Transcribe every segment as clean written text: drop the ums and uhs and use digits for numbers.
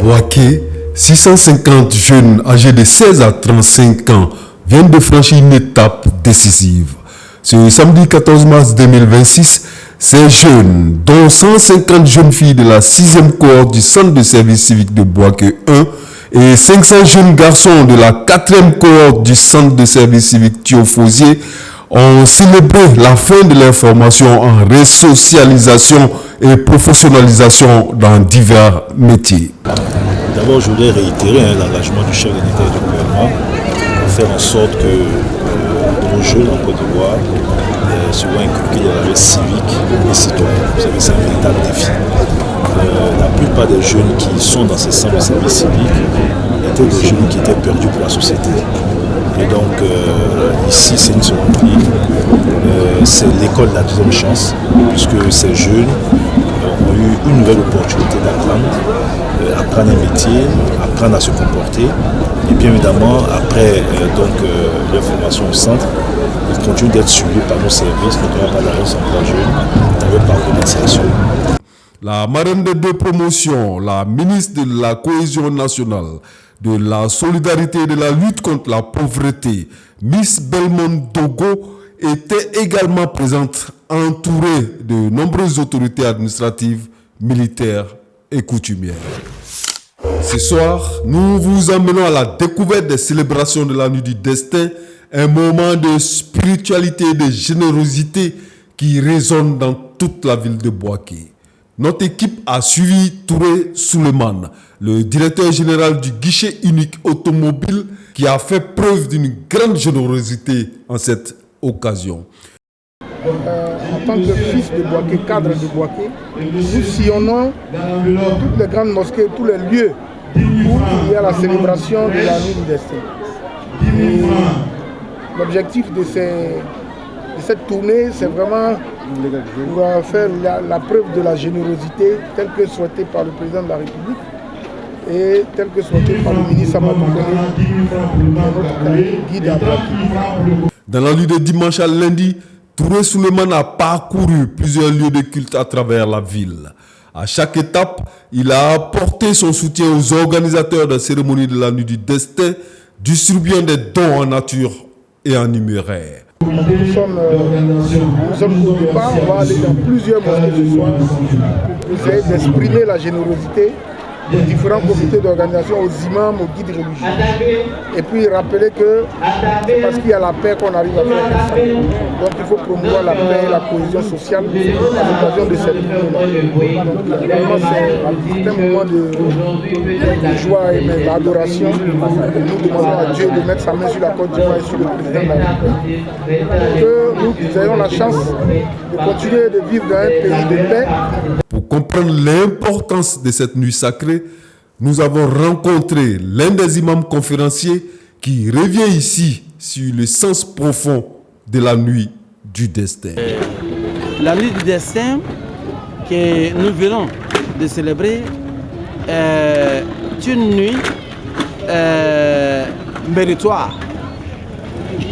Bouaké, 650 jeunes âgés de 16 à 35 ans viennent de franchir une étape décisive. Ce samedi 14 mars 2026, ces jeunes, dont 150 jeunes filles de la 6e cohorte du centre de service civique de Bouaké 1 et 500 jeunes garçons de la 4e cohorte du centre de service civique Thiofosier, ont célébré la fin de leur formation en resocialisation et professionnalisation dans divers métiers. D'abord, je voudrais réitérer l'engagement du chef de l'État et du gouvernement pour faire en sorte que nos jeunes en Côte d'Ivoire se voient inculquer des valeurs civiques et citoyennes. Vous savez, c'est un véritable défi. La plupart des jeunes qui sont dans ces centres de service civique étaient des jeunes qui étaient perdus pour la société. Et donc, ici, c'est une seconde vie. C'est l'école de la deuxième chance, puisque ces jeunes ont eu une nouvelle opportunité d'apprendre un métier, apprendre à se comporter. Et bien évidemment, après leur formation au centre, ils continuent d'être suivis par nos services, notamment par l'agence emploi jeune, dans leur parcours d'insertion. La marraine des deux promotions, la ministre de la Cohésion nationale, de la solidarité et de la lutte contre la pauvreté, Miss Belmont Dogo, était également présente, entourée de nombreuses autorités administratives, militaires et coutumières. Ce soir, nous vous emmenons à la découverte des célébrations de la Nuit du Destin, un moment de spiritualité et de générosité qui résonne dans toute la ville de Bouaké. Notre équipe a suivi Touré Souleymane, le directeur général du guichet unique automobile, qui a fait preuve d'une grande générosité en cette occasion. En tant que fils de Bouaké, cadre de Bouaké, nous sillonnons toutes les grandes mosquées, tous les lieux où il y a la célébration de la Nuit du Destin. L'objectif de cette tournée, c'est vraiment pour faire la preuve de la générosité telle que souhaitée par le président de la République et telle que souhaitée par le ministre Amadou notre guide à Bouaké. Dans la nuit de dimanche à lundi, Touré Souleymane a parcouru plusieurs lieux de culte à travers la ville. À chaque étape, il a apporté son soutien aux organisateurs de la cérémonie de la Nuit du Destin, distribuant des dons en nature et en numéraire. Nous sommes au départ, on va aller dans plusieurs mosquées ce soir pour essayer d'exprimer la générosité aux différents comités d'organisation, aux imams, aux guides religieux. Et puis rappeler que c'est parce qu'il y a la paix qu'on arrive à faire ça. Donc il faut promouvoir la paix et la cohésion sociale à l'occasion de cette journée-là. Donc vraiment c'est un moment de joie et d'adoration. Nous demandons à Dieu de mettre sa main sur la Côte d'Ivoire et sur le président de la République. Que nous ayons la chance de continuer de vivre dans un pays de paix. Pour comprendre l'importance de cette nuit sacrée, nous avons rencontré l'un des imams conférenciers qui revient ici sur le sens profond de la Nuit du Destin. La Nuit du Destin que nous venons de célébrer est une nuit méritoire.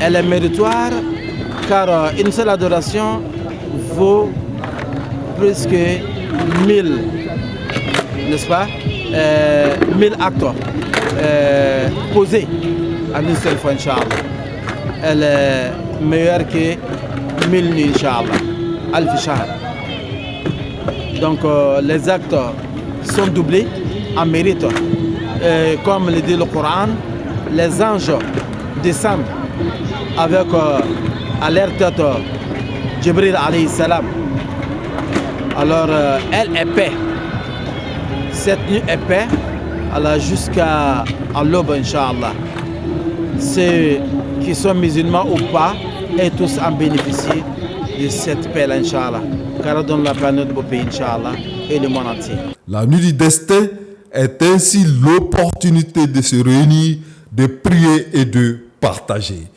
Elle est méritoire car une seule adoration vaut plus que 1000, n'est-ce pas, 1000 actes posés à une seule fois, Inch'Allah. Elle est meilleure que 1000 nuits, Inch'Allah, Al-Fishar. Donc les actes sont doublés en mérite. Comme le dit le Coran, les anges descendent avec à leur tête Jibril alayhi salam. Alors, elle est paix. Cette nuit est paix jusqu'à l'aube, Inch'Allah. Ceux qui sont musulmans ou pas, et tous en bénéficient de cette paix-là, Inch'Allah. Car donne la paix à notre beau pays, Inch'Allah, et le monde entier. La Nuit du Destin est ainsi l'opportunité de se réunir, de prier et de partager.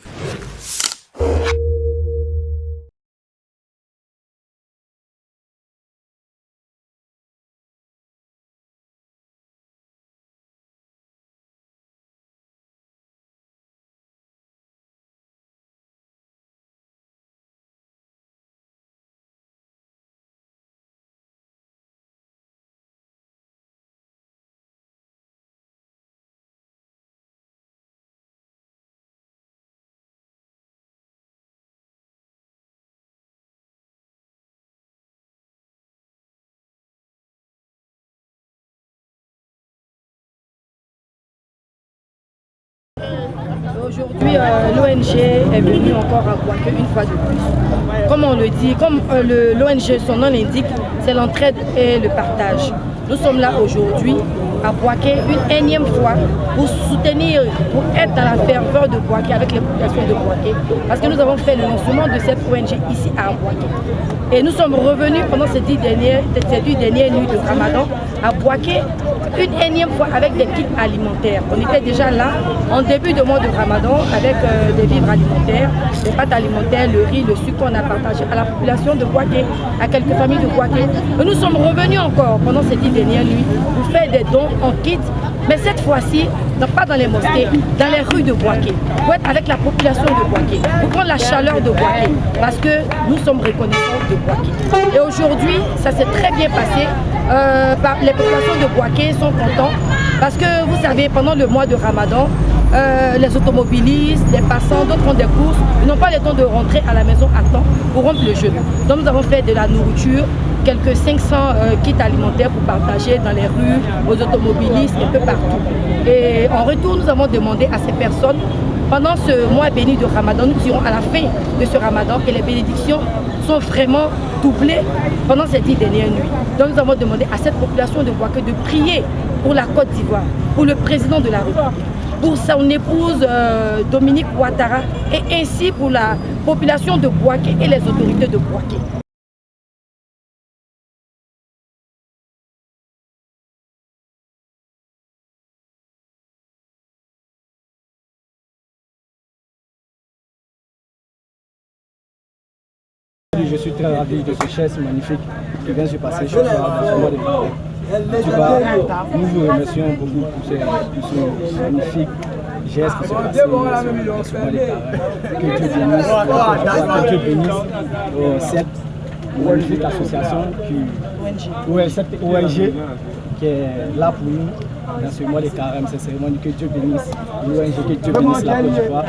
Aujourd'hui, l'ONG est venue encore à Bouaké une fois de plus. Comme on le dit, comme l'ONG, son nom l'indique, c'est l'entraide et le partage. Nous sommes là aujourd'hui à Bouaké une énième fois pour soutenir, pour être dans la ferveur de Bouaké avec les populations de Bouaké. Parce que nous avons fait le lancement de cette ONG ici à Bouaké. Et nous sommes revenus pendant ces 10 dernières nuits de Ramadan à Bouaké une énième fois avec des kits alimentaires. On était déjà là en début de mois de Ramadan avec des vivres alimentaires, des pâtes alimentaires, le riz, le sucre qu'on a partagé à la population de Bouaké, à quelques familles de Bouaké. Et nous sommes revenus encore pendant ces 10 dernières nuits pour faire des dons en kit, mais cette fois-ci, pas dans les mosquées, dans les rues de Bouaké, pour être avec la population de Bouaké, pour prendre la chaleur de Bouaké, parce que nous sommes reconnaissants de Bouaké. Et aujourd'hui, ça s'est très bien passé. Les populations de Bouaké sont contents parce que vous savez, pendant le mois de Ramadan, les automobilistes, les passants, d'autres font des courses, ils n'ont pas le temps de rentrer à la maison à temps pour rompre le jeûne. Donc nous avons fait de la nourriture, quelques 500 kits alimentaires pour partager dans les rues, aux automobilistes, un peu partout. Et en retour, nous avons demandé à ces personnes, pendant ce mois béni de Ramadan, nous dirons à la fin de ce Ramadan que les bénédictions sont vraiment doublées pendant ces 10 dernières nuits. Donc nous avons demandé à cette population de Bouaké de prier pour la Côte d'Ivoire, pour le président de la République, pour son épouse Dominique Ouattara et ainsi pour la population de Bouaké et les autorités de Bouaké. Je suis très ravi de ce geste magnifique qui vient se passer ce soir dans ce mois de Ramadan. Nous vous remercions beaucoup pour ce magnifique geste qui se passe dans ce mois de Carême. Que Dieu bénisse cette magnifique association, cette ONG qui est là pour nous dans ce mois de Carême. C'est cérémonie. Que Dieu bénisse l'ONG, que Dieu bénisse la Côte d'Ivoire.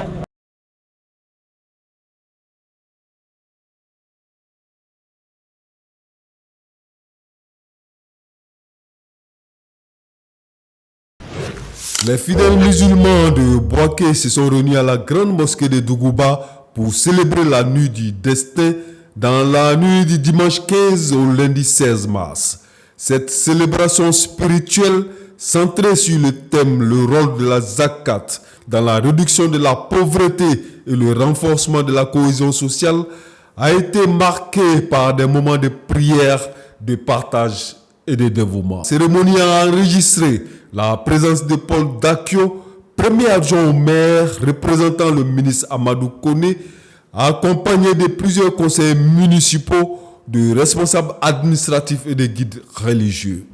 Les fidèles musulmans de Bouaké se sont réunis à la grande mosquée de Dougouba pour célébrer la nuit du destin dans la nuit du dimanche 15 au lundi 16 mars. Cette célébration spirituelle centrée sur le thème le rôle de la zakat dans la réduction de la pauvreté et le renforcement de la cohésion sociale a été marquée par des moments de prière, de partage et de dévouement. La cérémonie a enregistré la présence de Paul Dakio, premier adjoint au maire représentant le ministre Amadou Koné, accompagné de plusieurs conseillers municipaux, de responsables administratifs et de guides religieux.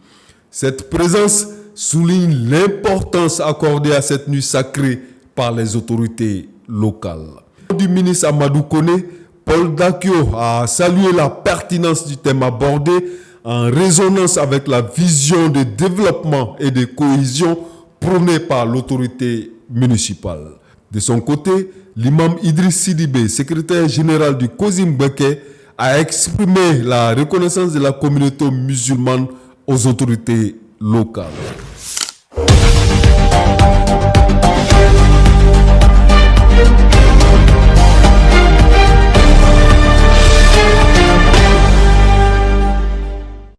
Cette présence souligne l'importance accordée à cette nuit sacrée par les autorités locales. Du ministre Amadou Koné, Paul Dakio a salué la pertinence du thème abordé en résonance avec la vision de développement et de cohésion prônée par l'autorité municipale. De son côté, l'imam Idriss Sidibé, secrétaire général du Kozim Beke, a exprimé la reconnaissance de la communauté musulmane aux autorités locales.